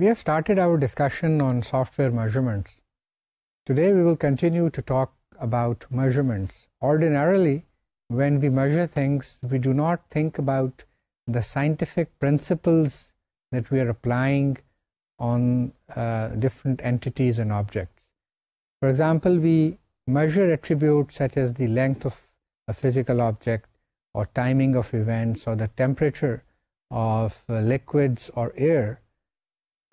We have started our discussion on software measurements. Today we will continue to talk about measurements. Ordinarily, when we measure things, we do not think about the scientific principles that we are applying on different entities and objects. For example, we measure attributes such as the length of a physical object, or timing of events, or the temperature of liquids or air.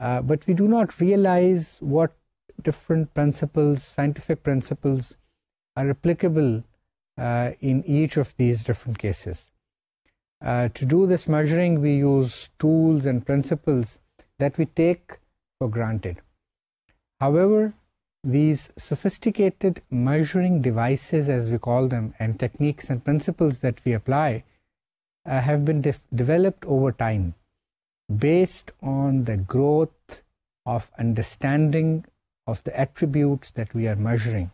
But we do not realize what different principles, scientific principles, are applicable in each of these different cases. To do this measuring, we use tools and principles that we take for granted. However, these sophisticated measuring devices, as we call them, and techniques and principles that we apply have been developed over time, based on the growth of understanding of the attributes that we are measuring.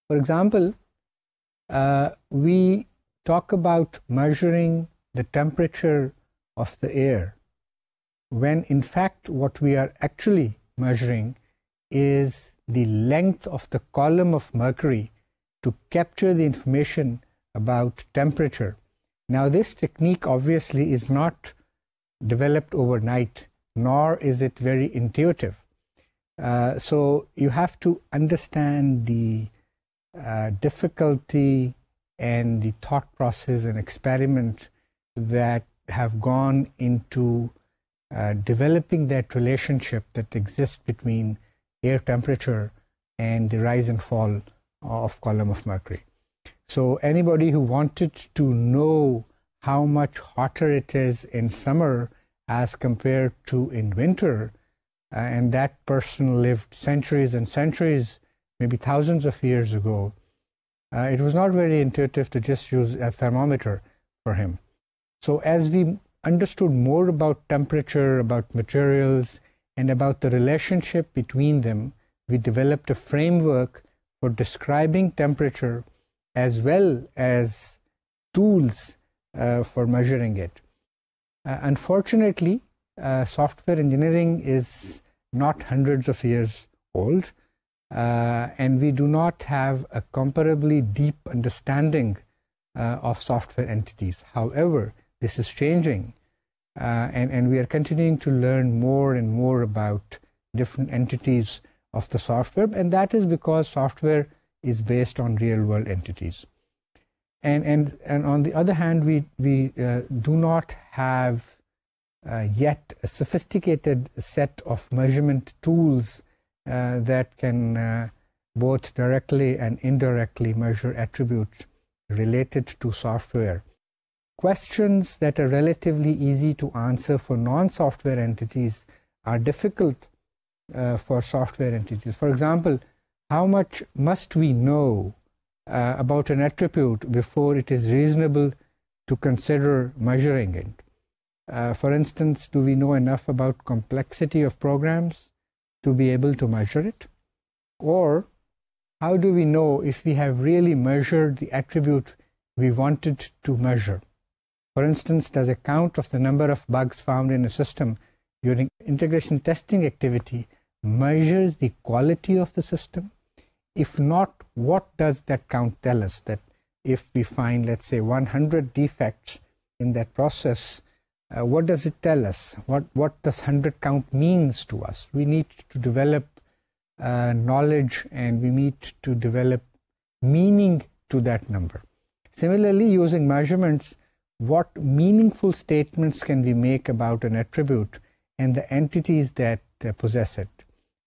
For example, we talk about measuring the temperature of the air, when in fact what we are actually measuring is the length of the column of mercury to capture the information about temperature. Now, this technique obviously is not developed overnight, nor is it very intuitive. So you have to understand the difficulty and the thought process and experiment that have gone into developing that relationship that exists between air temperature and the rise and fall of column of mercury. So anybody who wanted to know how much hotter it is in summer as compared to in winter, and that person lived centuries and centuries, maybe thousands of years ago, it was not very intuitive to just use a thermometer for him. So as we understood more about temperature, about materials, and about the relationship between them, we developed a framework for describing temperature as well as tools for measuring it. Unfortunately, software engineering is not hundreds of years old, and we do not have a comparably deep understanding of software entities. However, this is changing, and we are continuing to learn more and more about different entities of the software, and that is because software is based on real-world entities. And on the other hand, we do not have yet a sophisticated set of measurement tools that can both directly and indirectly measure attributes related to software. Questions that are relatively easy to answer for non-software entities are difficult for software entities. For example, how much must we know about an attribute before it is reasonable to consider measuring it? For instance, do we know enough about complexity of programs to be able to measure it? Or how do we know if we have really measured the attribute we wanted to measure? For instance, does a count of the number of bugs found in a system during integration testing activity measures the quality of the system? If not, what does that count tell us? That if we find, let's say, 100 defects in that process, what does it tell us? What does 100 count means to us? We need to develop knowledge, and we need to develop meaning to that number. Similarly, using measurements, what meaningful statements can we make about an attribute and the entities that possess it?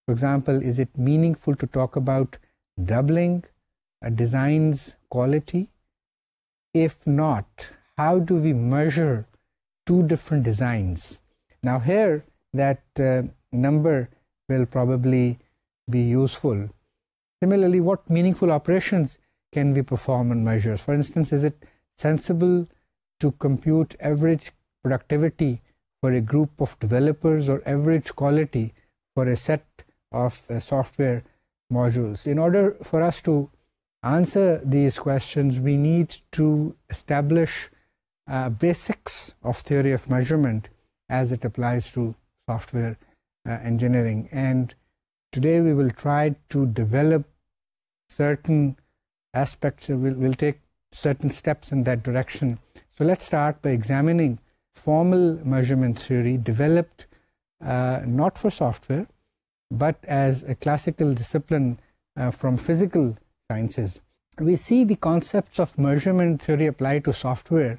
For example, is it meaningful to talk about doubling a design's quality? If not, how do we measure two different designs? Now here, that number will probably be useful. Similarly, what meaningful operations can we perform on measures? For instance, is it sensible to compute average productivity for a group of developers or average quality for a set of software modules? In order for us to answer these questions, we need to establish basics of theory of measurement as it applies to software engineering, and today we will try to develop certain aspects. We'll take certain steps in that direction. So let's start by examining formal measurement theory developed not for software but as a classical discipline from physical sciences. We see the concepts of measurement theory applied to software,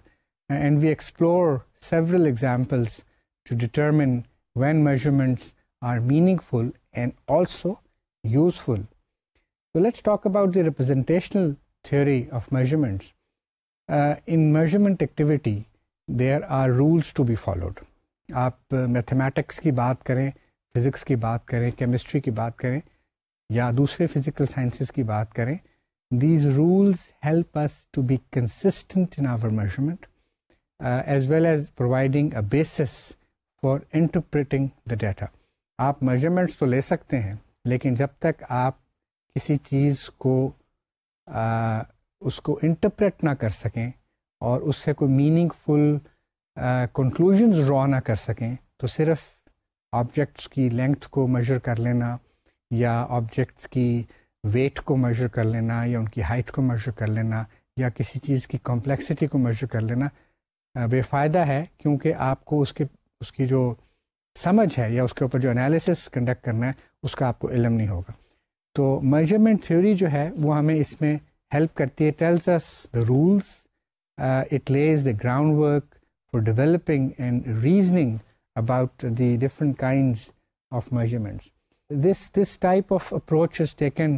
and we explore several examples to determine when measurements are meaningful and also useful. So let's talk about the representational theory of measurements. In measurement activity, there are rules to be followed. आप mathematics की बात करें, physics की बात करें, chemistry की बात करें या दूसरे फिजिकल साइंसेस की बात करें, these rules help us to be consistent in our measurement as well as providing a basis for interpreting the data. आप measurements तो ले सकते हैं, लेकिन जब तक आप किसी चीज़ को उसको इंटरप्रेट ना कर सकें और उससे कोई मीनिंगफुल कंक्लूजन्स ड्रॉ ना कर सकें, तो सिर्फ ऑब्जेक्ट्स की लेंथ को मेजर कर लेना या ऑब्जेक्ट्स की वेट को मेजर कर लेना या उनकी हाइट को मेजर कर लेना या किसी चीज़ की कॉम्प्लेक्सिटी को मेजर कर लेना बेफ़ायदा है, क्योंकि आपको उसकी जो समझ है या उसके ऊपर जो एनालिसिस कंडक्ट करना है उसका आपको इल्म नहीं होगा. तो मेजरमेंट थ्योरी जो है वो हमें इसमें हेल्प करती है. Tells us the rules, it Lay's the ground work for developing and reasoning about the different kinds of measurements. This type of approach is taken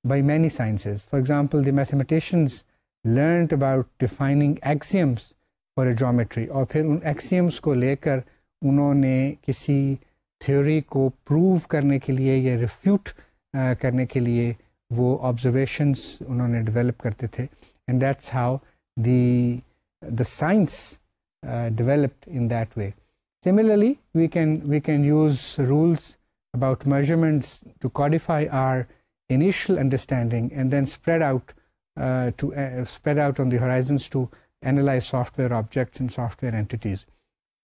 by many sciences. For example, the mathematicians learned about defining axioms for a geometry, और फिर उन axioms को लेकर उन्होंने किसी theory को prove करने के लिए या refute करने के लिए वो observations उन्होंने develop करते थे. And that's how the science developed in that way. Similarly, we can use rules about measurements to codify our initial understanding and then spread out on the horizons to analyze software objects and software entities.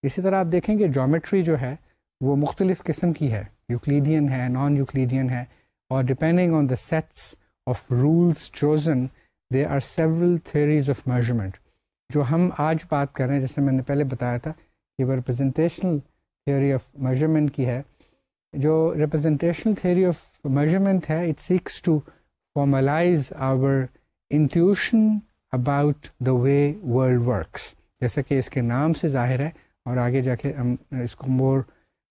इसी तरह आप देखेंगे geometry जो है वो मुख्तलिफ किस्म की है, यूक्लिडियन है, नॉन यूक्लिडियन है, और depending on the sets of rules chosen there are several theories of measurement. जो हम आज बात कर रहे हैं, जैसे मैंने पहले बताया था कि वो रिप्रेजेंटेशनल थ्योरी ऑफ मेजरमेंट की है. जो रिप्रेजेंटेशनल थ्योरी ऑफ मेजरमेंट है, it seeks to formalise our intuition about the way world works, जैसा कि इसके नाम से जाहिर है, और आगे जाके हम इसको मोर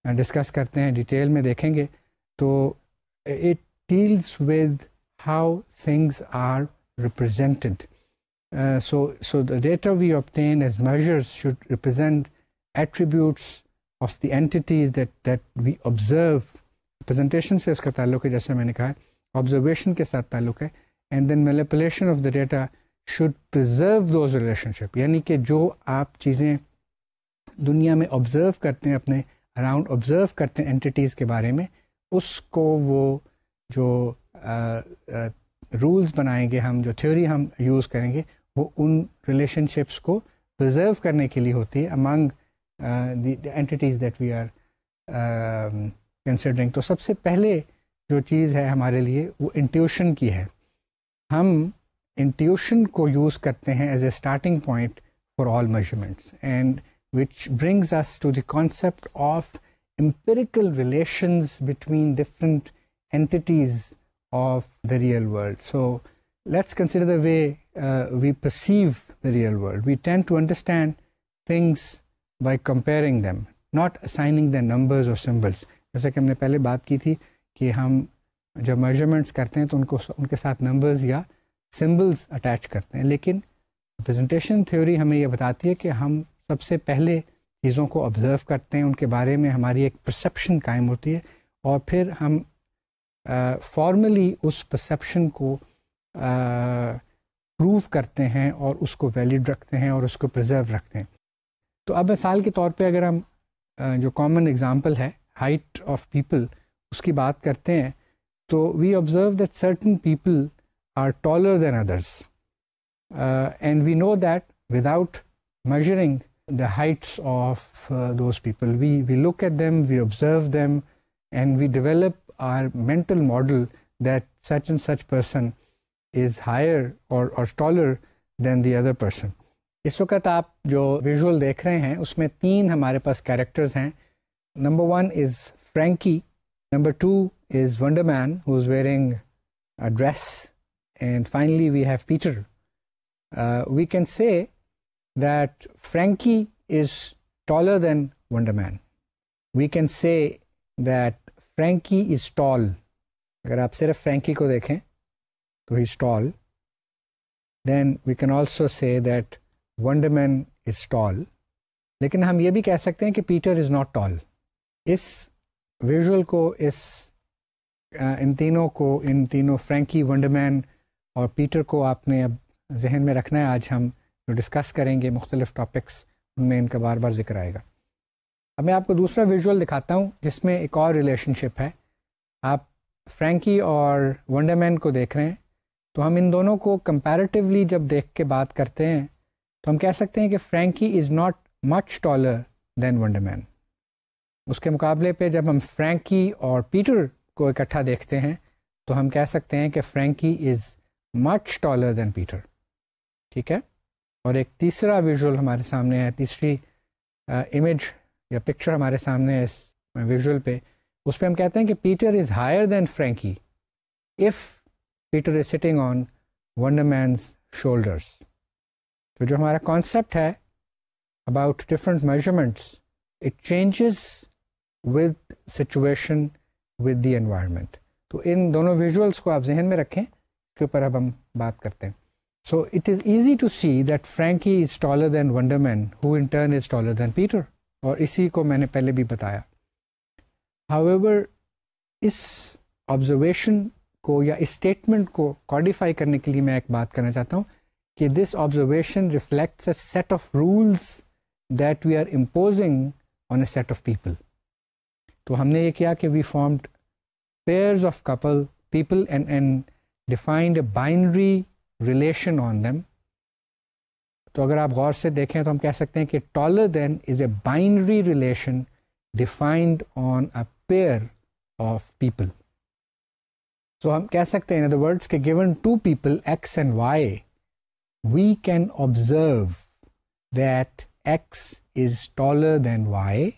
डिस्कस करते हैं, डिटेल में देखेंगे. तो it deals with how things are represented. So the data we obtain as measures should represent attributes of the entities that we observe. Presentation से उसका ताल्लुक है, जैसे मैंने कहा, observation के साथ ताल्लुक है. And then manipulation of the data should preserve those relationship. यानी कि जो आप चीज़ें दुनिया में observe करते हैं, अपने around observe करते हैं entities के बारे में, उसको वो जो रूल्स बनाएंगे हम, जो थ्योरी हम यूज़ करेंगे, वो उन रिलेशनशिप्स को प्रिजर्व करने के लिए होती है among the entities that we are considering. तो सबसे पहले जो चीज़ है हमारे लिए वो इंट्यूशन की है. हम इंट्यूशन को यूज़ करते हैं as a starting point for all measurements, and which brings us to the concept of empirical relations between different entities of the real world. So let's consider the way we perceive the real world. We tend to understand things by comparing them, not assigning them numbers or symbols. जैसे कि हमने पहले बात की थी कि हम जब measurements करते हैं तो उनके साथ numbers या symbols attach करते हैं, लेकिन representation theory हमें ये बताती है कि हम सबसे पहले चीज़ों को observe करते हैं, उनके बारे में हमारी एक perception कायम होती है, और फिर हम फॉर्मली उस परसेप्शन को प्रूव करते हैं और उसको वैलिड रखते हैं और उसको प्रिजर्व रखते हैं. तो अब मिसाल के तौर पे अगर हम जो कॉमन एग्जांपल है हाइट ऑफ पीपल उसकी बात करते हैं, तो we observe that certain people are taller than others, and we know that without measuring the heights of those people. We look at them, we observe them, and we develop our mental model that such and such person is higher or taller than the other person. इस वक्त आप जो visual देख रहे हैं उसमें 3 हमारे पास characters हैं. Number 1 is Frankie. Number 2 is Wonder Man, who's wearing a dress. And finally we have Peter. We can say that Frankie is taller than Wonder Man. We can say that Frankie is tall. अगर आप सिर्फ Frankie को देखें तो he's tall. Then we can also say that Wonder Man is tall. लेकिन हम ये भी कह सकते हैं कि Peter is not tall. इस विजुअल को, इन तीनों फ्रैंकी, वंडरमैन और पीटर को आपने अब जहन में रखना है. आज हम जो डिस्कस करेंगे मुख्तलिफ टॉपिक्स, उनमें इनका बार बार जिक्र आएगा. अब मैं आपको दूसरा विजुअल दिखाता हूँ जिसमें एक और रिलेशनशिप है. आप फ्रैंकी और वंडरमैन को देख रहे हैं, तो हम इन दोनों को कंपैरेटिवली जब देख के बात करते हैं तो हम कह सकते हैं कि Frankie is not much taller than Wonderman. उसके मुकाबले पे जब हम फ्रैंकी और पीटर को इकट्ठा देखते हैं तो हम कह सकते हैं कि Frankie is much taller than Peter. ठीक है. और एक तीसरा विजुअल हमारे सामने है, तीसरी इमेज या पिक्चर हमारे सामने है इस विजुअल पे. उस पर हम कहते हैं कि Peter is higher than Frankie if Peter is sitting on Wonderman's shoulders. तो जो हमारा कॉन्सेप्ट है about different measurements, it changes with situation with the environment. तो इन दोनों विजुअल्स को आप जहन में रखें, इसके ऊपर अब हम बात करते हैं. So it is easy to see that Frankie is taller than Wonder Man, who in turn is taller than Peter. और इसी को मैंने पहले भी बताया. However, इस ऑब्जर्वेशन को या इस स्टेटमेंट को कॉडिफाई करने के लिए मैं एक बात करना चाहता हूँ कि this observation reflects a set of rules that we are imposing on a set of people. तो हमने ये किया कि we formed pairs of couple people and defined a binary relation on them. तो अगर आप गौर से देखें तो हम कह सकते हैं कि taller than is a binary relation defined on a pair of people. So हम कह सकते हैं इन अदर वर्ड्स कि given 2 people x and y, we can observe that x is taller than y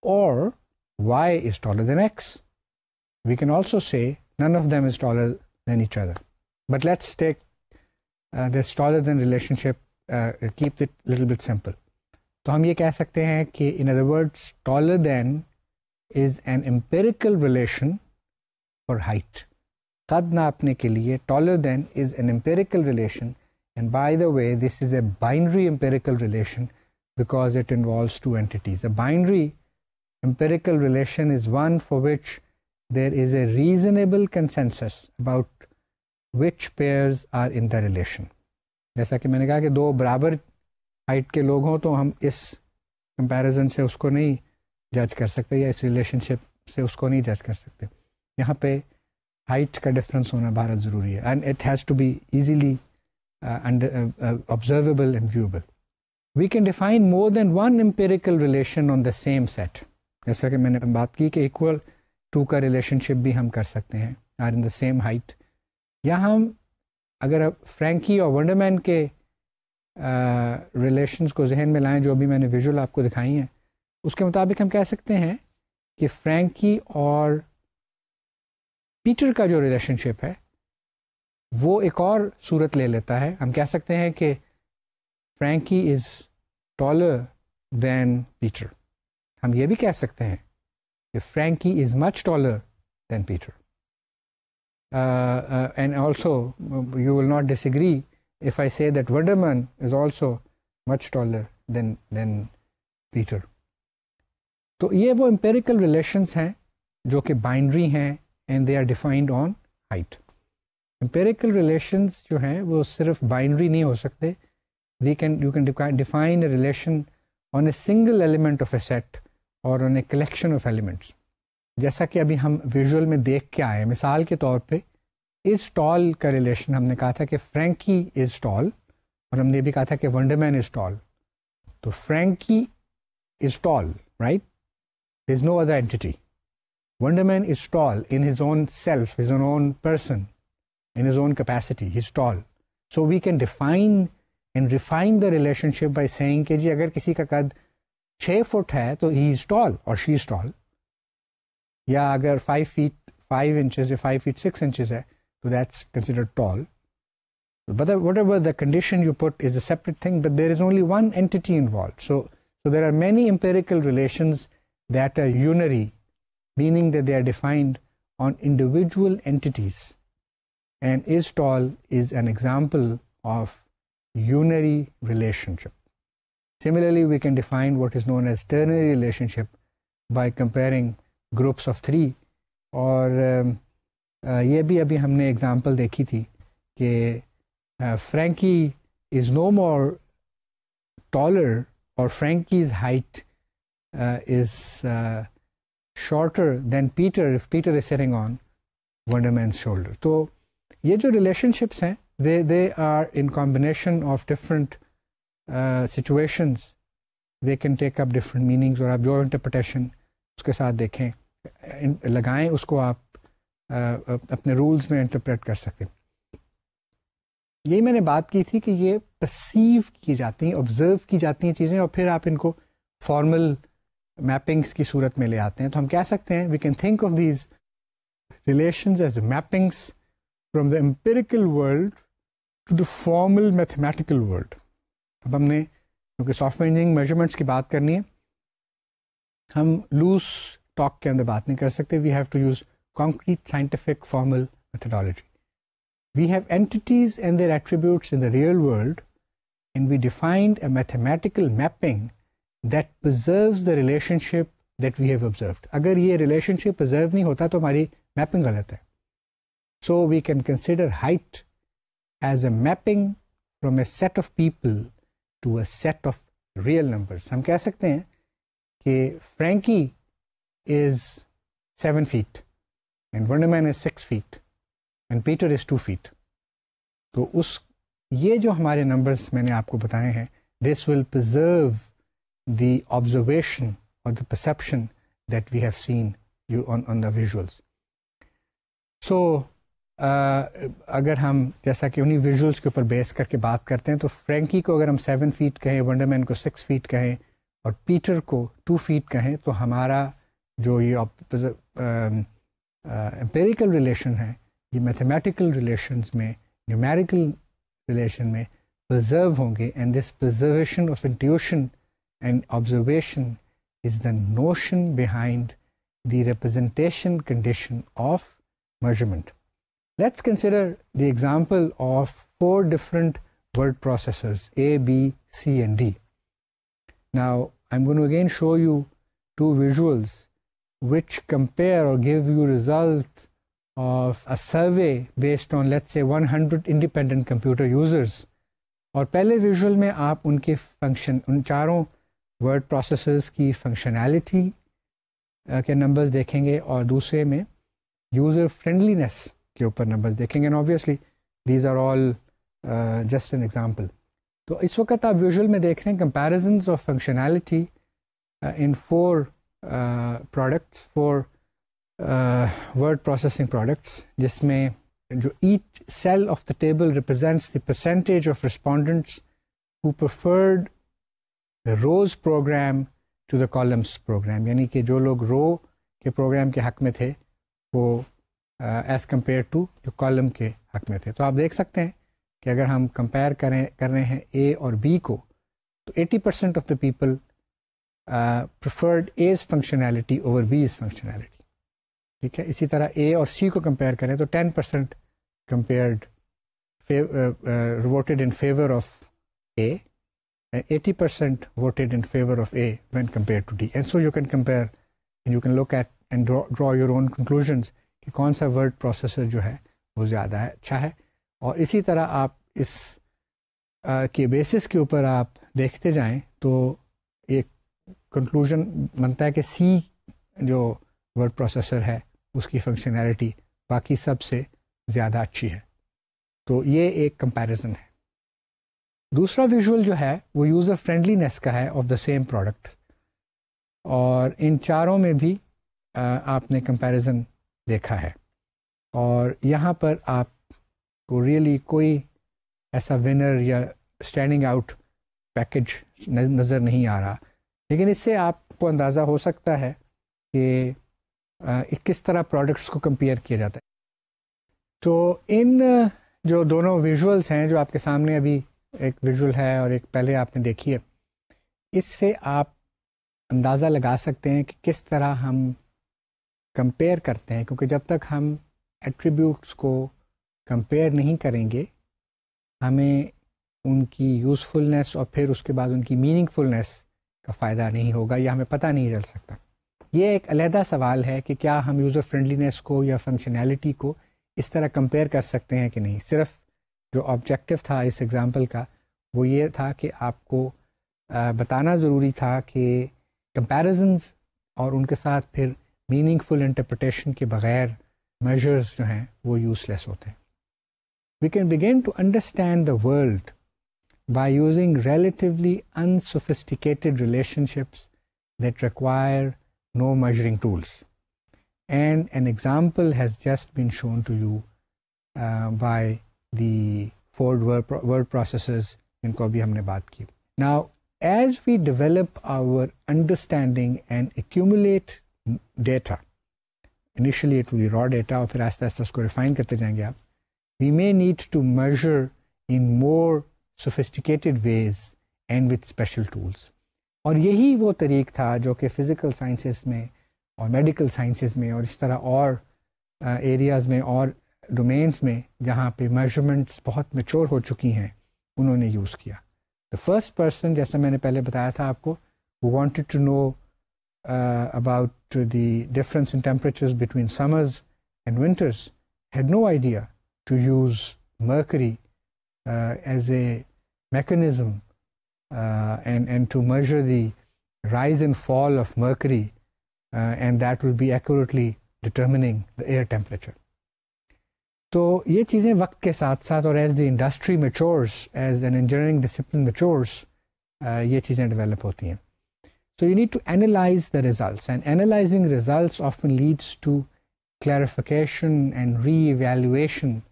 or y is taller than x. We can also say none of them is taller than each other. But let's take this taller than relationship, keep it a little bit simple. तो हम ये कह सकते हैं कि in other words, taller than is an empirical relation for height. कद नापने के लिए taller than is an empirical relation, and by the way, this is a binary empirical relation because it involves 2 entities. A binary empirical relation is one for which there is a reasonable consensus about which pairs are in the relation. जैसा कि मैंने कहा कि 2 बराबर height के लोग हों तो हम इस कंपैरिजन से उसको नहीं जज कर सकते या इस रिलेशनशिप से उसको नहीं जज कर सकते. यहाँ पे हाइट का डिफरेंस होना बहुत ज़रूरी है and it has to be easily observable and viewable. We can define more than one empirical relation on the same set. जैसा कि मैंने बात की कि इक्वल 2 का रिलेशनशिप भी हम कर सकते हैं, are in the same height. या हम अगर फ्रैंकी और वंडरमैन के रिलेशंस को जहन में लाएं, जो अभी मैंने विजुअल आपको दिखाई हैं, उसके मुताबिक हम कह सकते हैं कि फ्रैंकी और पीटर का जो रिलेशनशिप है वो एक और सूरत ले लेता है. हम कह सकते हैं कि Frankie is taller than Peter. हम ये भी कह सकते हैं कि Frankie is much taller than Peter. And also you will not disagree if I say that Wonderman is also much taller than Peter. तो ये वो empirical relations हैं जो कि binary हैं and they are defined on height. Empirical relations जो हैं वो सिर्फ binary नहीं हो सकते. You can define a relation on a single element of a set or on a collection of elements. जैसा कि अभी हम विजुअल में देख के आए, मिसाल के तौर पे इस टॉल का रिलेशन हमने कहा था कि फ्रैंकी इज़ टॉल और हमने भी कहा था कि वंडरमैन इज़ टॉल. तो तो Frankie is tall, right? There's no other entity. Wonderman is tall in his own self, his own person, in his own capacity. He's tall. So we can define and refine the relationship by saying कि जी अगर किसी का कद 6 foot है तो he is tall or she is tall. या अगर 5 feet 5 inches या 5 feet 6 inches है तो that's considered tall. But whatever the condition you put is a separate thing, but there is only one entity involved. So there are many empirical relations that are unary, meaning that they are defined on individual entities. And is tall is an example of unary relationship. Similarly, we can define what is known as ternary relationship by comparing groups of 3. और ये भी अभी हमने example देखी थी कि Frankie is no more taller, or Frankie's height is shorter than Peter if Peter is sitting on Wonderman's shoulder. तो ये जो relationships हैं, they are in combination of different situations. They can take up different meanings, और आप जो interpretation उसके साथ देखें लगाएं उसको आप अपने rules में interpret कर सकते हैं. यही मैंने बात की थी कि ये परसीव की जाती हैं, ऑब्जर्व की जाती हैं चीज़ें, और फिर आप इनको फॉर्मल मैपिंग्स की सूरत में ले आते हैं. तो हम कह सकते हैं we can think of these relations as mappings from the empirical world to the formal mathematical world. अब हमने क्योंकि सॉफ्टवेयर इंजीनियरिंग मेजरमेंट्स की बात करनी है, हम लूज टॉक के अंदर बात नहीं कर सकते. We have to use concrete scientific formal methodology. We have entities and their attributes in the real world, and we defined a mathematical mapping that preserves the relationship that we have observed. अगर ये relationship preserve नहीं होता तो हमारी mapping गलत है. So we can consider height as a mapping from a set of people to a set of real numbers. हम कह सकते हैं कि Frankie is 7 feet and Wonderman is 6 feet. and Peter is 2 feet. तो उस ये जो हमारे नंबर्स मैंने आपको बताए हैं, this will preserve the observation or the perception that we have seen you on the visuals. So अगर हम जैसा कि उन्हीं विजुअल्स के ऊपर बेस करके बात करते हैं, तो फ्रैंकी को अगर हम 7 फीट कहें, वंडरमैन को 6 फीट कहें और पीटर को 2 फीट कहें, तो हमारा जो ये एम्पेरिकल रिलेशन है, ये मैथमेटिकल रिलेशंस में, न्यूमेरिकल रिलेशन में प्रिजर्व होंगे. And this preservation of intuition and observation is the notion behind the representation condition of measurement. Let's consider the example of 4 different word processors, A, B, C, and D. Now, I'm going to again show you 2 visuals which compare or give you results of a survey based on, let's say, 100 independent computer users. और पहले visual में आप उनके function, उन चारों word processors की functionality के numbers देखेंगे और दूसरे में यूज़र फ्रेंडलीनेस के ऊपर नंबर्स देखेंगे. And obviously these are all just an example. तो इस वक्त आप विजुअल में देख रहे हैं comparisons of functionality in 4 products, 4 word processing products, जिसमें जो each cell of the table represents the percentage of respondents who preferred the row's program to the column's program. यानी कि जो लोग रो के प्रोग्राम के हक में थे वो एज़ कम्पेयर टू जो कॉलम के हक में थे. तो आप देख सकते हैं कि अगर हम कंपेयर कर रहे हैं ए और बी को, तो 80% of the people preferred A's functionality over B's functionality. ठीक है. इसी तरह ए और सी को कंपेयर करें तो 10% compared voted in favour of A and 80% voted in favor of A when compared to D. And so you can compare and you can look at and draw your own conclusions कि कौन सा word processor जो है वो ज़्यादा है, अच्छा है. और इसी तरह आप इस के बेसिस के ऊपर आप देखते जाएं तो एक कंक्लूजन बनता है कि सी जो वर्ड प्रोसेसर है उसकी फंक्शनैलिटी बाकी सब से ज़्यादा अच्छी है. तो ये एक कंपैरिजन है. दूसरा विजुअल जो है वो यूज़र फ्रेंडलीनेस का है ऑफ द सेम प्रोडक्ट, और इन चारों में भी आपने कंपैरिजन देखा है, और यहाँ पर आपको रियली कोई ऐसा विनर या स्टैंडिंग आउट पैकेज नज़र नहीं आ रहा, लेकिन इससे आपको अंदाज़ा हो सकता है कि किस तरह प्रोडक्ट्स को कंपेयर किया जाता है। तो इन जो दोनों विजुअल्स हैं, जो आपके सामने अभी एक विजुअल है और एक पहले आपने देखी है, इससे आप अंदाज़ा लगा सकते हैं कि किस तरह हम कंपेयर करते हैं, क्योंकि जब तक हम एट्रीब्यूट्स को कंपेयर नहीं करेंगे हमें उनकी यूज़फुलनेस और फिर उसके बाद उनकी मीनिंगफुलनेस का फ़ायदा नहीं होगा, या हमें पता नहीं चल सकता। ये एक अलहदा सवाल है कि क्या हम यूज़र फ्रेंडलीनेस को या फंक्शनैलिटी को इस तरह कंपेयर कर सकते हैं कि नहीं। सिर्फ जो ऑब्जेक्टिव था इस एग्ज़ाम्पल का वो ये था कि आपको बताना ज़रूरी था कि कंपैरिजन्स और उनके साथ फिर मीनिंगफुल इंटरप्रिटेशन के बग़ैर मेजर्स जो हैं वो यूज़लेस होते हैं। We can begin to understand the world by using relatively unsophisticated relationships that require no measuring tools. And an example has just been shown to you by the Ford word processors जिनको अभी हमने बात की. Now, as we develop our understanding and accumulate data, initially it will be raw data और फिर आस्ते आस्ते उसको refine करते जाएंगे आप, we may need to measure in more sophisticated ways and with special tools. और यही वो तरीक़ था जो कि फ़िज़िकल साइंसेस में और मेडिकल साइंसेस में और इस तरह और एरियाज़ में और डोमेन्स में जहाँ पे मेजरमेंट्स बहुत मैच्योर हो चुकी हैं उन्होंने यूज़ किया. द फर्स्ट पर्सन, जैसा मैंने पहले बताया था आपको, who wanted to know about the difference in temperatures between summers and winters had no idea to use mercury as a mechanism and to measure the rise and fall of mercury and that will be accurately determining the air temperature. तो ये चीज़ें वक्त के साथ साथ और as the industry matures, as an engineering discipline matures, ये चीज़ें develop होती हैं. So you need to analyze the results, and analyzing results often leads to clarification and re-evaluation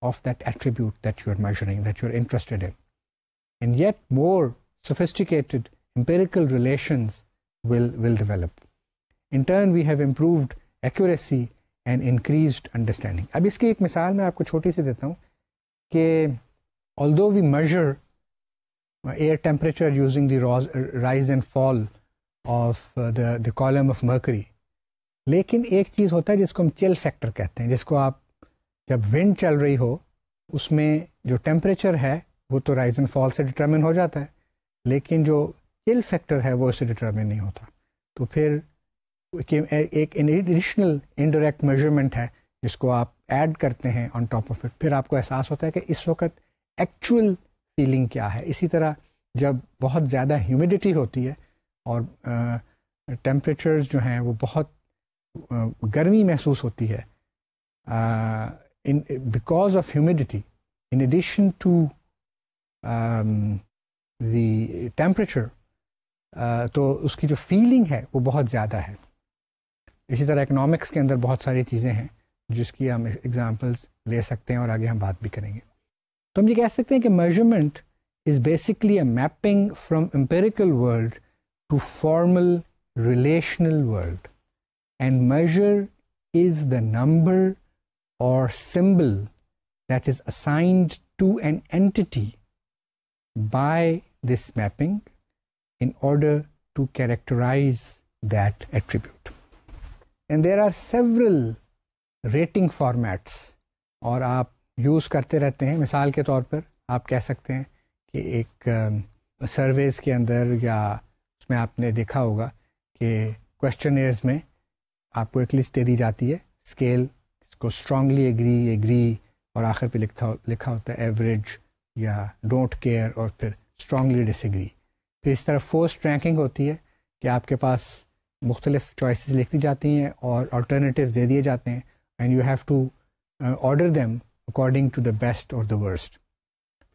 of that attribute that you're measuring, that you're interested in. And yet more sophisticated empirical relations will develop. In turn, we have improved accuracy and increased understanding. अब इसकी एक मिसाल मैं आपको छोटी सी देता हूँ कि although we measure air temperature using the rise and fall of the column of mercury, लेकिन एक चीज़ होता है जिसको हम चिल फैक्टर कहते हैं, जिसको आप जब विंड चल रही हो उसमें जो टेम्परेचर है वो तो राइज एंड फॉल से डिटरमिन हो जाता है, लेकिन जो चिल फैक्टर है वो उससे डिटरमिन नहीं होता. तो फिर एक एडिशनल इनडायरेक्ट मेजरमेंट है जिसको आप ऐड करते हैं ऑन टॉप ऑफ इट, फिर आपको एहसास होता है कि इस वक्त एक्चुअल फीलिंग क्या है. इसी तरह जब बहुत ज़्यादा ह्यूमिडिटी होती है और टेम्परेचर्स जो हैं वो बहुत गर्मी महसूस होती है, because of humidity, in addition to the temperature, तो उसकी जो फीलिंग है वो बहुत ज़्यादा है. इसी तरह इकोनॉमिक्स के अंदर बहुत सारी चीज़ें हैं जिसकी हम एग्जांपल्स ले सकते हैं और आगे हम बात भी करेंगे. तो हम ये कह सकते हैं कि measurement is basically a mapping from empirical world to formal relational world, and measure is the number or symbol that is assigned to an entity by this mapping in order to characterize that attribute. And there are several rating formats और आप use करते रहते हैं. मिसाल के तौर पर आप कह सकते हैं कि एक सर्वेज़ के अंदर या उसमें आपने देखा होगा कि क्वेश्चनेयर्स में आपको एक लिस्ट दे दी जाती है, स्केल को स्ट्रांगली एग्री और आखिर पे लिखा होता है एवरेज या डोंट केयर और फिर स्ट्रांगली डिसएग्री. फिर इस तरह फर्स्ट रैंकिंग होती है कि आपके पास मुख्तलिफ चॉइसेस लिख दी जाती हैं और अल्टरनेटिव्स दे दिए जाते हैं and you have to order them according to the best और द वर्स्ट.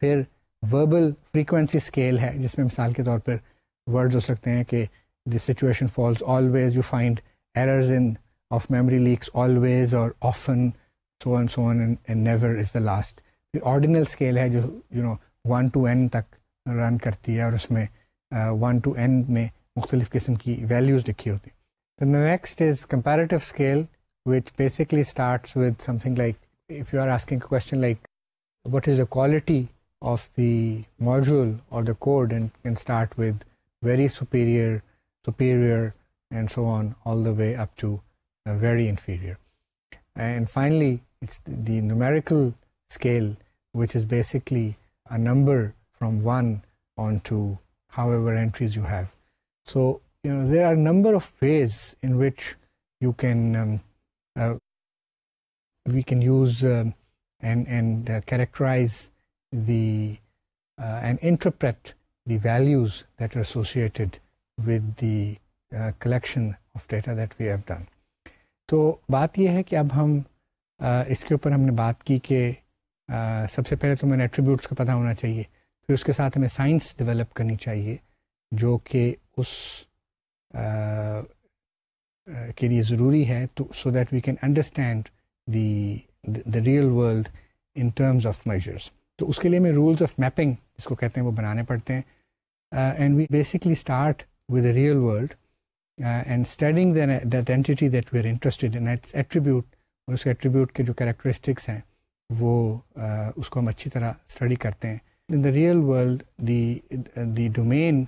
फिर वर्बल फ्रीक्वेंसी स्केल है जिसमें मिसाल के तौर पर वर्ड्स हो सकते हैं कि this situation falls always, you find errors in of memory leaks always और often, so on and never is the last. फिर ऑर्डिनल स्केल है जो 1 to n तक रन करती है और उसमें 1 to n में मुख्तलिफ किस्म की वैल्यूज़ लिखी होती हैं. The next is comparative scale, which basically starts with something like, if you are asking a question like, what is the quality of the module or the code, and can start with very superior, and so on, all the way up to very inferior. And finally, it's the numerical scale, which is basically a number from 1 on to however entries you have. So, there are a number of ways in which you can we can use and characterize the and interpret the values that are associated with the collection of data that we have done. तो बात यह है कि अब हम इसके ऊपर हमने बात की कि सबसे पहले तो हमें एट्रीब्यूट्स का पता होना चाहिए, फिर उसके साथ हमें साइंस डेवलप करनी चाहिए जो कि उस के लिए ज़रूरी है, तो so that we can understand the real world in terms of measures. तो उसके लिए हमें रूल्स ऑफ मैपिंग जिसको कहते हैं वो बनाने पड़ते हैं. And we basically start with the real world and studying that entity that we are interested in, its attribute, और उस एट्रीब्यूट के जो कैरेक्टरिस्टिक्स हैं वो उसको हम अच्छी तरह स्टडी करते हैं. In the real world the domain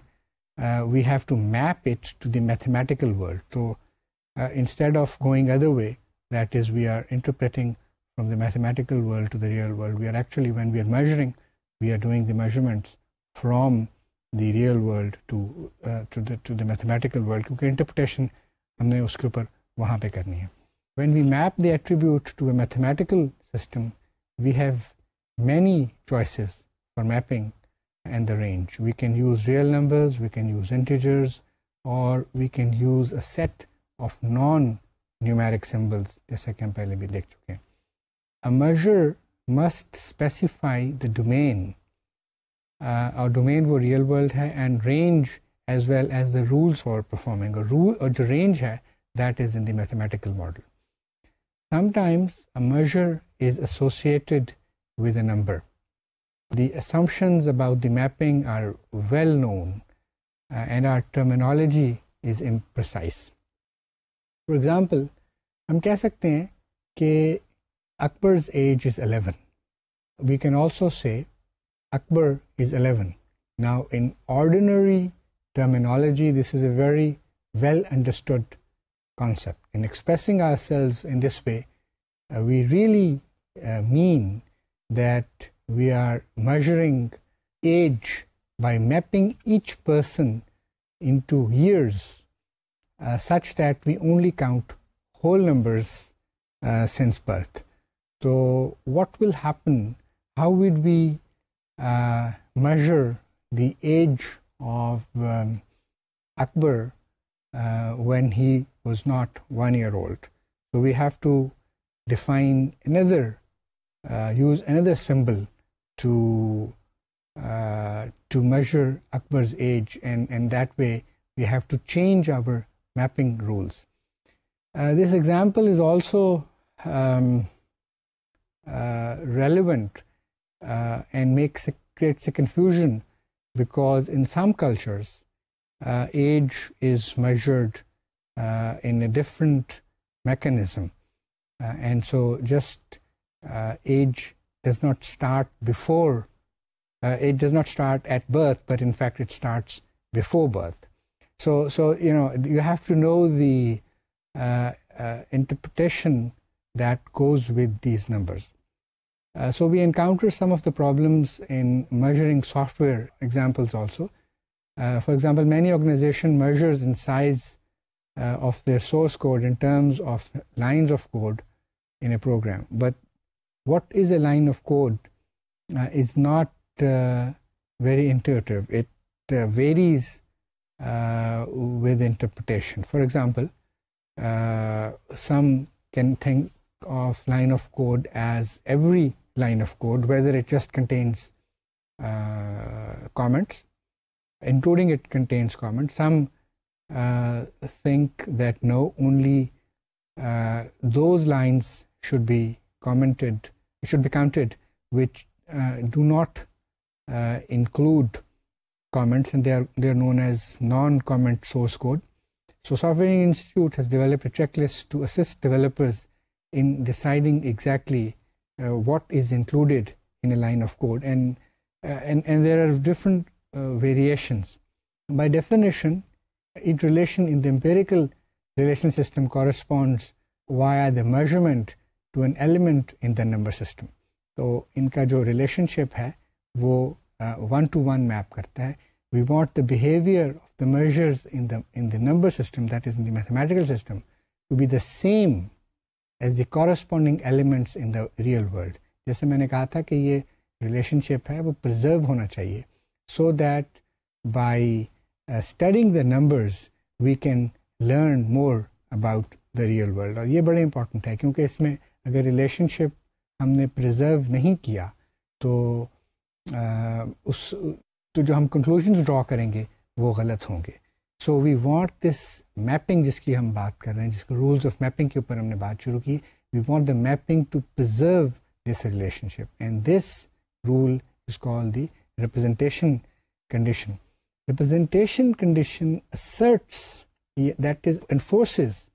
we have to map it to the mathematical world. So instead of going other way, that is, we are interpreting from the mathematical world to the real world, we are actually, when we are measuring, we are doing the measurements from the real world to the mathematical world, क्योंकि interpretation हमने उसके ऊपर वहाँ पे करनी है. When we map the attribute to a mathematical system, we have many choices for mapping and the range. We can use real numbers, we can use integers, or we can use a set of non-numeric symbols, जैसा कि हम पहले भी देख चुके हैं. A measure must specify the domain. Our domain वो real world है, and range as well as the rules for performing. A rule or the range है, that is in the mathematical model. Sometimes a measure is associated with a number. The assumptions about the mapping are well known and our terminology is imprecise. For example, हम कह सकते हैं कि Akbar's age is 11. We can also say Akbar is 11. Now, in ordinary terminology, this is a very well understood concept. In expressing ourselves in this way, we really mean that we are measuring age by mapping each person into years such that we only count whole numbers since birth. So what will happen? How would we measure the age of Akbar when he was not 1 year old? So we have to define use another symbol to measure Akbar's age, and that way we have to change our mapping rules. This example is also relevant and creates a confusion, because in some cultures age is measured in a different mechanism, and so just age does not start before, it does not start at birth, but in fact it starts before birth. So you have to know the interpretation that goes with these numbers. So we encounter some of the problems in measuring software examples also. For example, many organizations measures in size of their source code in terms of lines of code in a program, but what is a line of code is not very intuitive. It varies with interpretation. For example, some can think of line of code as every line of code, whether it just contains comments, including it contains comments. Some think that no, only those lines should be commented, should be counted, which do not include comments, and they are known as non-comment source code. So Software Engineering Institute has developed a checklist to assist developers in deciding exactly what is included in a line of code, and there are different variations. By definition, each relation in the empirical relation system corresponds via the measurement to an element in the number system. तो इनका जो relationship है वो one-to-one map करता है. We want the behavior of the measures in the number system, that is in the mathematical system, to be the same as the corresponding elements in the real world. जैसे मैंने कहा था कि ये relationship है वो preserve होना चाहिए, so that by studying the numbers we can learn more about the real world. और ये बड़े important है क्योंकि इसमें अगर relationship हमने preserve नहीं किया तो तो जो हम conclusions draw करेंगे वो गलत होंगे. So we want this mapping जिसकी हम बात कर रहे हैं, जिसको rules of mapping के ऊपर हमने बात शुरू की, we want the mapping to preserve this relationship, and this rule is called the representation condition. Representation condition asserts, that is enforces,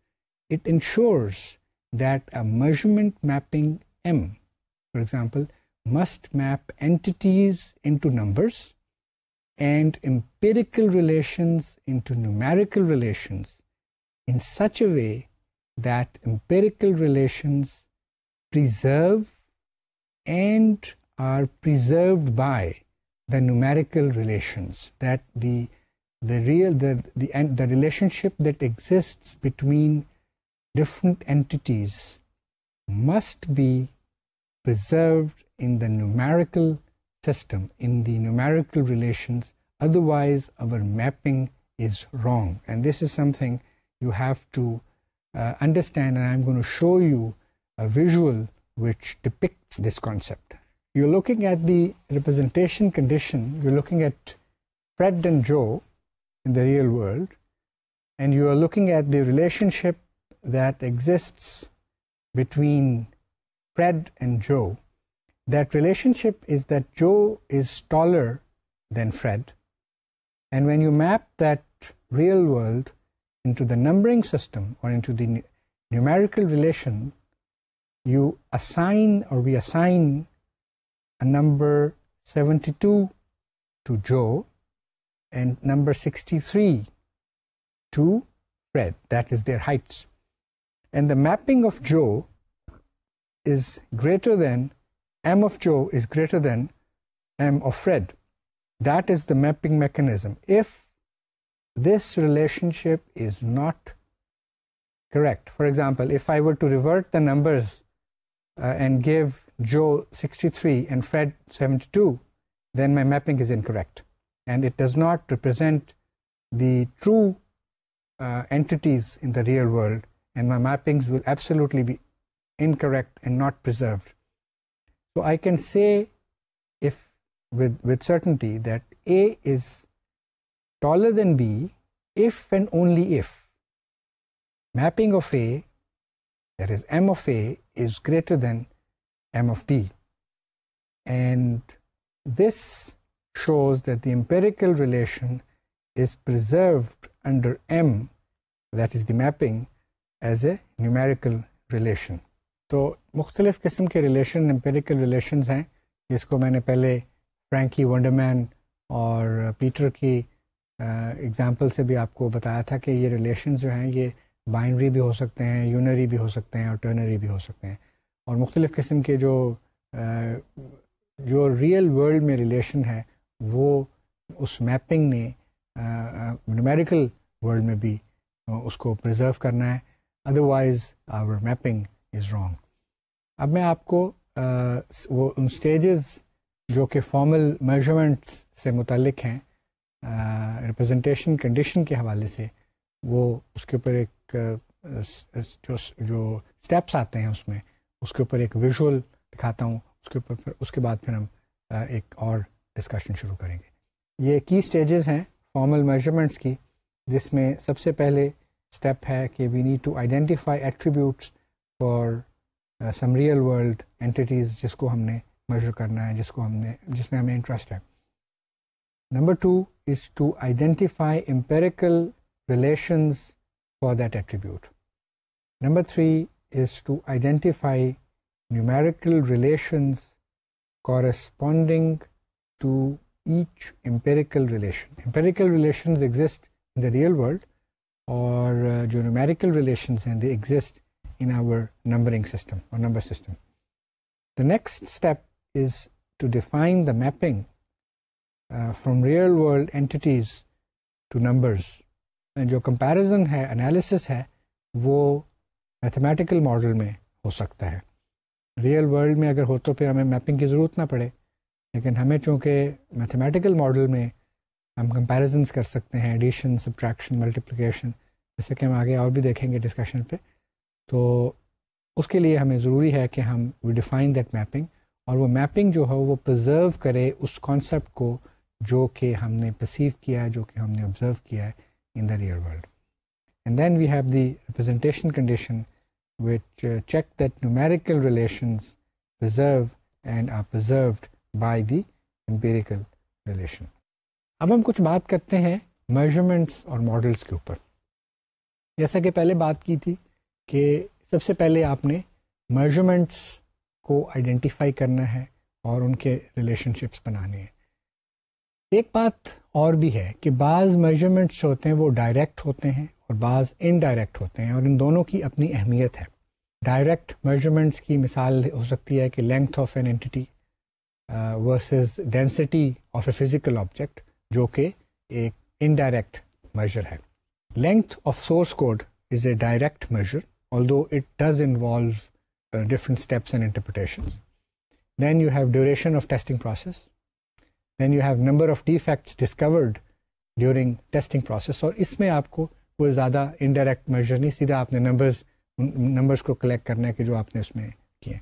it ensures that a measurement mapping M, for example, must map entities into numbers and empirical relations into numerical relations in such a way that empirical relations preserve and are preserved by the numerical relations, that the relationship that exists between different entities must be preserved in the numerical system, in the numerical relations, otherwise our mapping is wrong. And this is something you have to understand, and I'm going to show you a visual which depicts this concept. You're looking at the representation condition, you're looking at Fred and Joe in the real world, and you are looking at the relationship that exists between Fred and Joe. That relationship is that Joe is taller than Fred, and when you map that real world into the numbering system or into the numerical relation, you assign, or we assign, a number 72 to Joe and number 63 to Fred. That is their heights. And the mapping of Joe is greater than, M of Joe is greater than M of Fred. That is the mapping mechanism. If this relationship is not correct, for example, if I were to revert the numbers and give Joe 63 and Fred 72, then my mapping is incorrect, and it does not represent the true entities in the real world, and my mappings will absolutely be incorrect and not preserved. So I can say with certainty that A is taller than B if and only if mapping of A, that is M of A, is greater than M of B. And this shows that the empirical relation is preserved under M, that is the mapping, as a numerical relation. तो मुख्तलिफ़ किस्म के relation empirical relations हैं, जिसको मैंने पहले Frankie Wonder Man और Peter की एग्जांपल से भी आपको बताया था कि ये रिलेशंस जो हैं ये बाइनरी भी हो सकते हैं, यूनरी भी हो सकते हैं और टर्नरी भी हो सकते हैं. और मुख्तलिफ़ किस्म के जो रियल वर्ल्ड में रिलेशन है वो उस मैपिंग ने न्यूमेरिकल वर्ल्ड में भी उसको प्रिजर्व करना है, otherwise our mapping is wrong. अब मैं आपको वो उन स्टेजेस जो कि फॉर्मल मेजरमेंट्स से मुतालिक हैं रिप्रेजेंटेशन कंडीशन के हवाले से, वो उसके ऊपर एक जो स्टेप्स आते हैं उसमें, उसके ऊपर एक विजुअल दिखाता हूँ, उसके बाद फिर हम एक और डिस्कशन शुरू करेंगे। ये की स्टेजेस हैं फॉर्मल मेजरमेंट्स की, जिसमें सबसे पहले स्टेप है कि we need to identify attributes for some real world entities जिसको हमने मेजर करना है, जिसमें हमें इंटरेस्ट है। Number 2 is to identify empirical relations for that attribute. Number 3 is to identify numerical relations corresponding to each empirical relation. Empirical relations exist in the real world, और जो numerical relations हैं they exist in our numbering system or number system. The next step is to define the mapping from real world entities to numbers. जो comparison है, analysis है, वो mathematical model में हो सकता है। real world में अगर हो तो फिर हमें mapping की ज़रूरत ना पड़े, लेकिन हमें चूँकि mathematical model में हम comparisons कर सकते हैं, addition, subtraction, multiplication, जैसे कि हम आगे और भी देखेंगे discussion पे, तो उसके लिए हमें ज़रूरी है कि हम we define that mapping, और वो mapping जो है वो preserve करे उस concept को जो कि हमने perceive किया है, जो कि हमने observe किया है in the real world. And then we have the representation condition which check that numerical relations preserve and are preserved by the empirical relation. अब हम कुछ बात करते हैं measurements और models के ऊपर। जैसा कि पहले बात की थी कि सबसे पहले आपने measurements को identify करना है और उनके relationships बनाने हैं। एक बात और भी है कि बाज़ मेजरमेंट्स होते हैं वो डायरेक्ट होते हैं और बाज़ इनडायरेक्ट होते हैं, और इन दोनों की अपनी अहमियत है। डायरेक्ट मेजरमेंट्स की मिसाल हो सकती है कि length of an entity versus density of a physical object, जो कि एक इनडायरेक्ट मेजर है। Length of source code is a direct measure, although it does involve different steps and interpretations. Then you have duration of testing process, then you have number of defects discovered during testing process, और इसमें आपको कोई ज़्यादा indirect measure नहीं, सीधा आपने numbers को collect करना है कि जो आपने उसमें किए।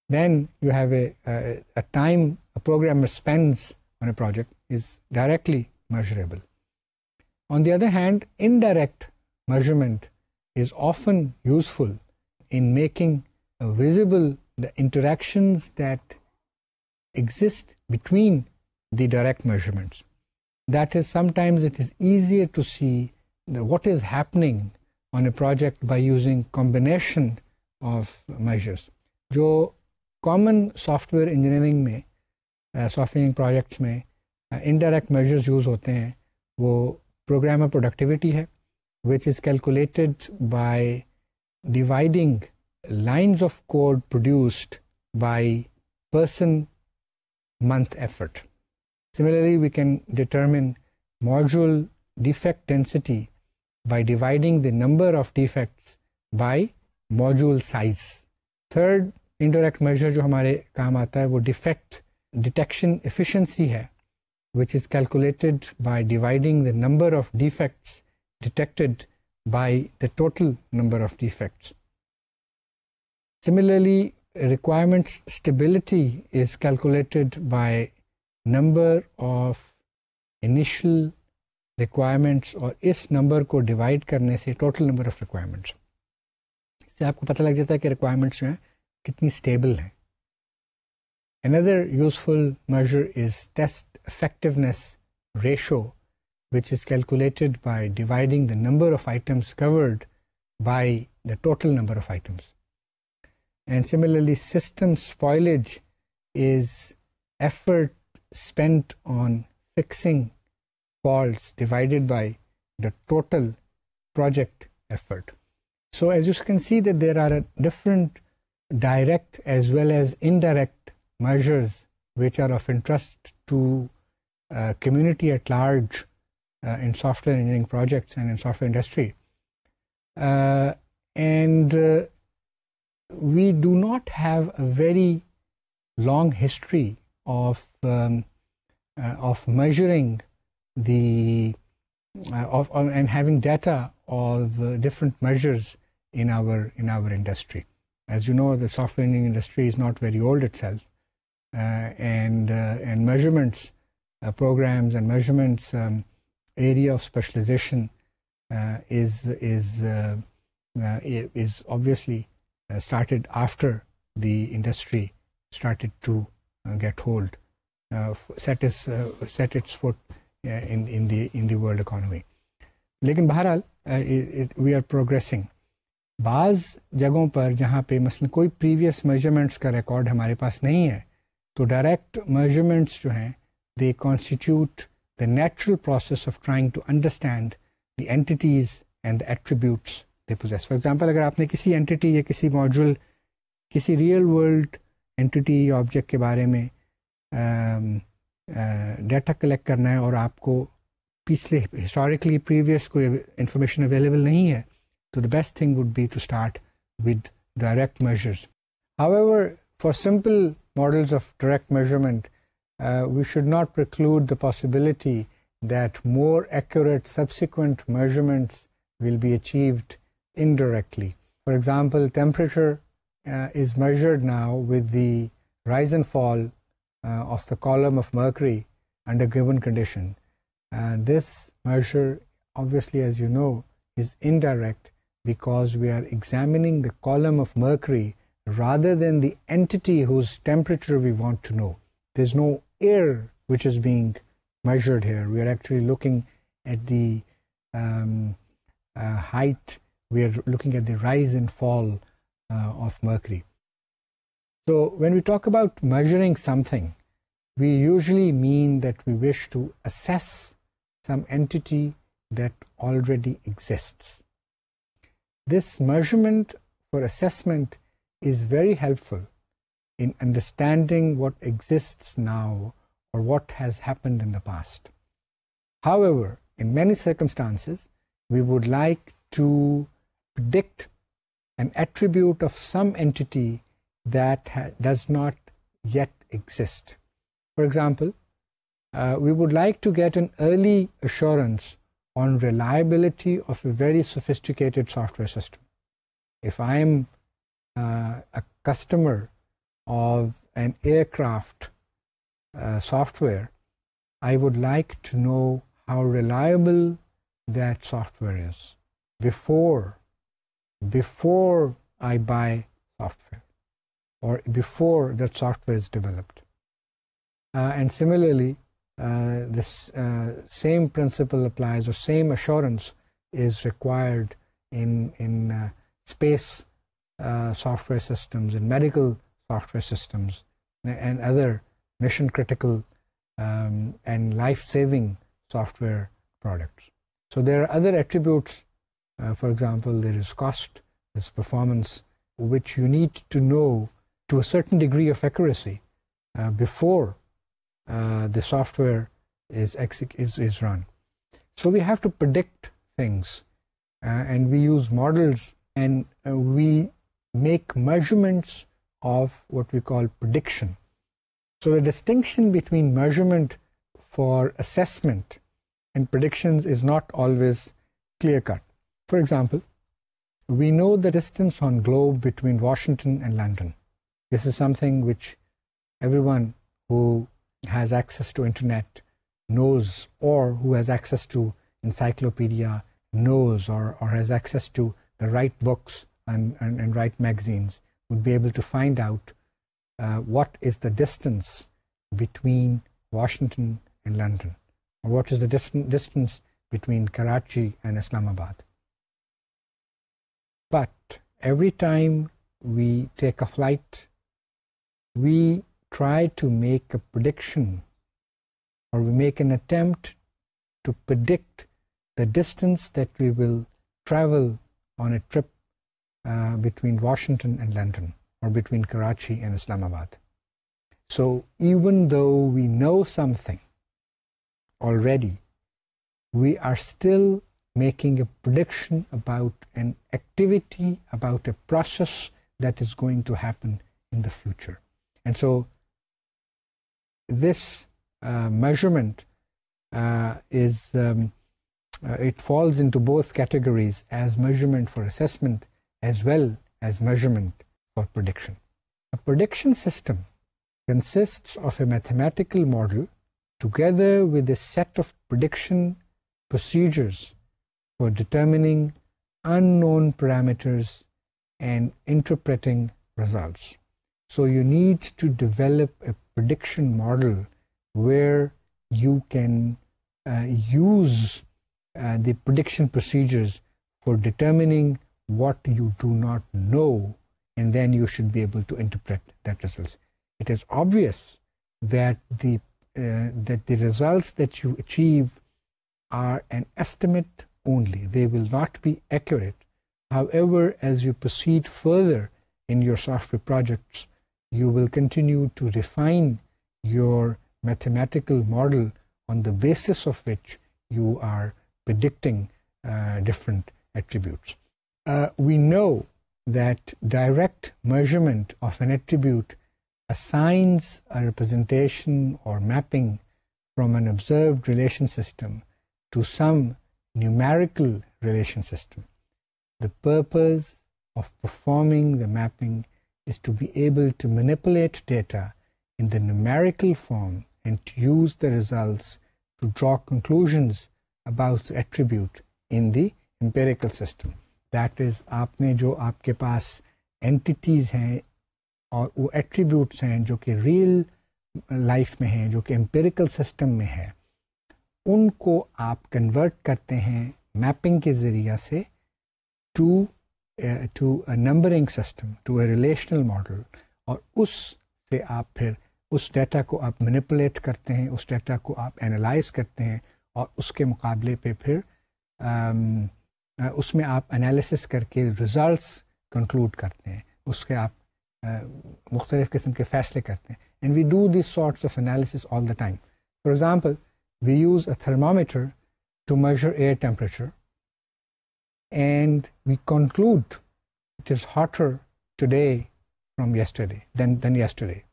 Then you have a time a programmer spends on a project is directly measurable. On the other hand, indirect measurement is often useful in making visible the interactions that exist between the direct measurements. That is, sometimes it is easier to see what is happening on a project by using combination of measures. जो common software engineering में software projects में indirect measures use होते हैं, वो programmer productivity है, which is calculated by dividing lines of code produced by person month effort. Similarly, we can determine module defect density by dividing the number of defects by module size. Third indirect measure जो हमारे काम आता है वो defect detection efficiency है, which is calculated by dividing the number of defects detected by the total number of defects. Similarly, requirements stability is calculated by number of initial requirements, और इस number को डिवाइड करने से total number of requirements, इससे आपको पता लग जाता है कि रिक्वायरमेंट्स जो हैं कितनी स्टेबल हैं। Another useful measure is test effectiveness ratio, which is calculated by dividing the number of items covered by the total number of items. And similarly, system spoilage is effort spent on fixing faults divided by the total project effort. So as you can see that there are different direct as well as indirect measures which are of interest to community at large in software engineering projects and in software industry. And we do not have a very long history of measuring the and having data of different measures in our industry. As you know, the software engineering industry is not very old itself, and measurements programs and measurements area of specialization is obviously started after the industry started to get hold, set its foot in the world economy. लेकिन बहरहाल we are progressing. बाज़ जगहों पर जहाँ पे मसलन कोई previous measurements का रिकॉर्ड हमारे पास नहीं है, तो डायरेक्ट मेजरमेंट्स जो हैं they constitute the natural process of trying to understand the entities and the attributes they possess. For example, अगर आपने किसी entity या किसी मॉड्यूल, किसी real world entity या object के बारे में डाटा कलेक्ट करना है और आपको पिछले historically previous कोई information available नहीं है, तो the best thing would be to start with direct measures. However, for simple models of direct measurement, we should not preclude the possibility that more accurate subsequent measurements will be achieved indirectly. For example, temperature is measured now with the rise and fall of the column of mercury under given condition. This measure, obviously, as you know, is indirect because we are examining the column of mercury rather than the entity whose temperature we want to know. There's no air which is being measured here. We are actually looking at the height, we are looking at the rise and fall of mercury. So when we talk about measuring something, we usually mean that we wish to assess some entity that already exists. This measurement for assessment is very helpful in understanding what exists now or what has happened in the past. However, in many circumstances, we would like to predict an attribute of some entity that does not yet exist. For example, we would like to get an early assurance on reliability of a very sophisticated software system. If I am a customer of an aircraft software, I would like to know how reliable that software is before I buy software or before that software is developed. And similarly, this same principle applies, or same assurance is required in space software systems, in medical software systems, and other mission-critical and life-saving software products. So there are other attributes, for example, there is cost, there's performance, which you need to know to a certain degree of accuracy before the software is run. So we have to predict things, and we use models, and we make measurements of what we call prediction. So the distinction between measurement for assessment and predictions is not always clear-cut. For example, we know the distance on globe between Washington and London. This is something which everyone who has access to internet knows, or who has access to encyclopedia knows, or has access to the right books and right magazines would be able to find out what is the distance between Washington and London, or what is the distance between Karachi and Islamabad. But every time we take a flight, we try to make a prediction, or we make an attempt to predict the distance that we will travel on a trip between Washington and London, or between Karachi and Islamabad. So even though we know something already, we are still making a prediction about an activity, about a process that is going to happen in the future. And so this measurement it falls into both categories, as measurement for assessment as well as measurement for prediction. A prediction system consists of a mathematical model together with a set of prediction procedures for determining unknown parameters and interpreting results. So you need to develop a prediction model where you can use the prediction procedures for determining what you do not know, and then you should be able to interpret that results. It is obvious that the results that you achieve are an estimate only. They will not be accurate. However, as you proceed further in your software projects, you will continue to refine your mathematical model on the basis of which you are predicting different attributes. We know that direct measurement of an attribute assigns a representation or mapping from an observed relation system to some numerical relation system. The purpose of performing the mapping is to be able to manipulate data in the numerical form and to use the results to draw conclusions about the attribute in the empirical system. That is, आपने जो आपके पास entities हैं और वो attributes हैं जो कि real life में हैं, जो कि empirical system में है, उनको आप convert करते हैं mapping के ज़रिया से to a numbering system, to a relational model, और उस से आप फिर उस डेटा को आप manipulate करते हैं, उस डेटा को आप analyze करते हैं और उसके मुकाबले पे फिर उसमें आप analysis करके results conclude करते हैं, उसके आप मुख्तलिफ किस्म के फैसले करते हैं. And we do these sorts of analysis all the time. For example, we use a thermometer to measure air temperature, and we conclude it is hotter today from yesterday than yesterday.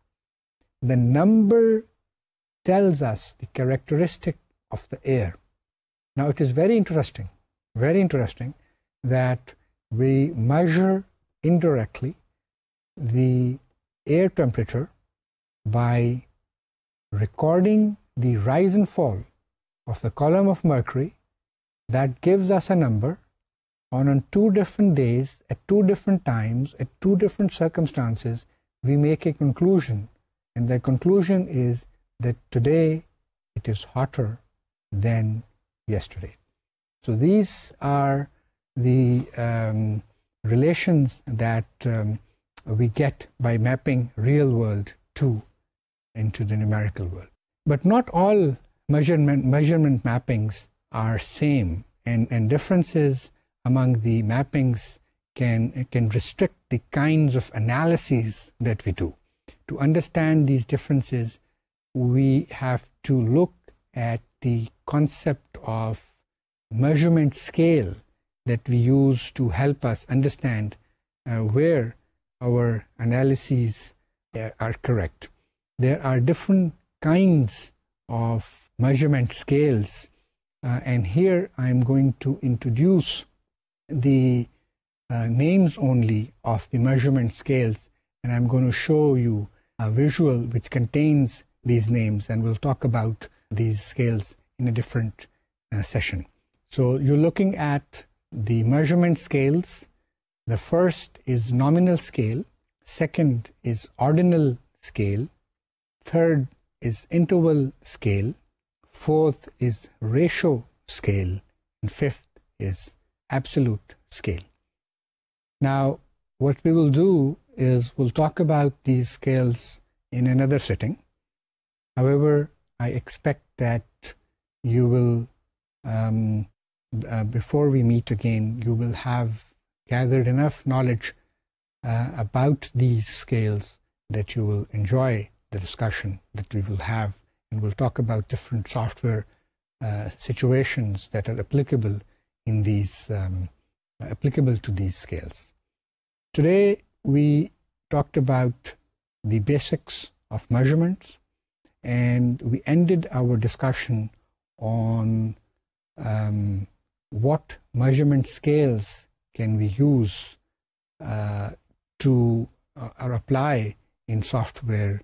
The number tells us the characteristic of the air. Now it is very interesting that we measure indirectly the air temperature by recording the rise and fall of the column of mercury. That gives us a number. On 2 different days, at 2 different times, at 2 different circumstances, we make a conclusion, and the conclusion is that today it is hotter than yesterday. So these are the relations that we get by mapping real world into the numerical world. But not all measurement mappings are same, and differences among the mappings can restrict the kinds of analyses that we do. To understand these differences, we have to look at the concept of measurement scale that we use to help us understand where our analyses are correct. There are different kinds of measurement scales, and here I'm going to introduce the names only of the measurement scales, and I'm going to show you a visual which contains these names, and we'll talk about these scales in a different session. So you're looking at the measurement scales. The first is nominal scale, second is ordinal scale, third is interval scale, fourth is ratio scale, and fifth is absolute scale. Now, what we will do is we'll talk about these scales in another sitting. However, I expect that you will, before we meet again, you will have gathered enough knowledge about these scales that you will enjoy the discussion that we will have, and we'll talk about different software situations that are applicable in these applicable to these scales. Today we talked about the basics of measurements, and we ended our discussion on what measurement scales can we use to or apply in software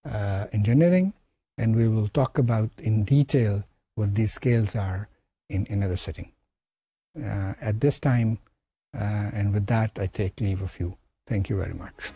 engineering, and we will talk about in detail what these scales are in another sitting. At this time, and with that, I take leave of you. Thank you very much.